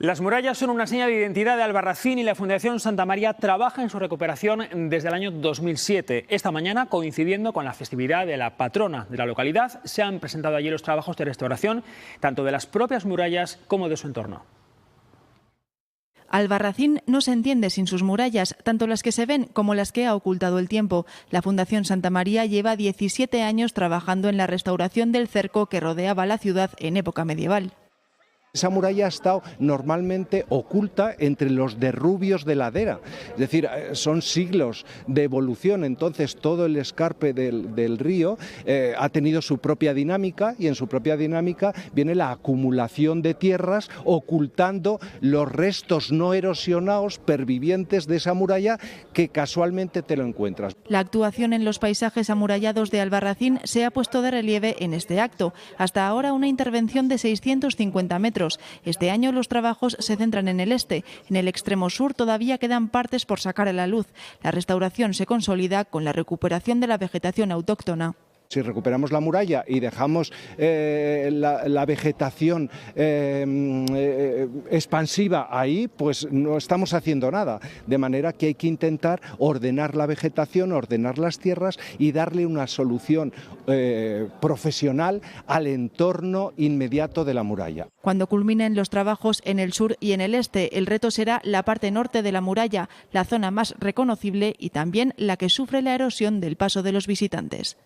Las murallas son una seña de identidad de Albarracín y la Fundación Santa María trabaja en su recuperación desde el año 2007. Esta mañana, coincidiendo con la festividad de la patrona de la localidad, se han presentado allí los trabajos de restauración tanto de las propias murallas como de su entorno. Albarracín no se entiende sin sus murallas, tanto las que se ven como las que ha ocultado el tiempo. La Fundación Santa María lleva 17 años trabajando en la restauración del cerco que rodeaba la ciudad en época medieval. Esa muralla ha estado normalmente oculta entre los derrubios de ladera, es decir, son siglos de evolución, entonces todo el escarpe del río ha tenido su propia dinámica y en su propia dinámica viene la acumulación de tierras ocultando los restos no erosionados pervivientes de esa muralla que casualmente te lo encuentras. La actuación en los paisajes amurallados de Albarracín se ha puesto de relieve en este acto. Hasta ahora una intervención de 650 metros. Este año los trabajos se centran en el este. En el extremo sur todavía quedan partes por sacar a la luz. La restauración se consolida con la recuperación de la vegetación autóctona. Si recuperamos la muralla y dejamos la vegetación expansiva ahí, pues no estamos haciendo nada. De manera que hay que intentar ordenar la vegetación, ordenar las tierras y darle una solución profesional al entorno inmediato de la muralla. Cuando culminen los trabajos en el sur y en el este, el reto será la parte norte de la muralla, la zona más reconocible y también la que sufre la erosión del paso de los visitantes.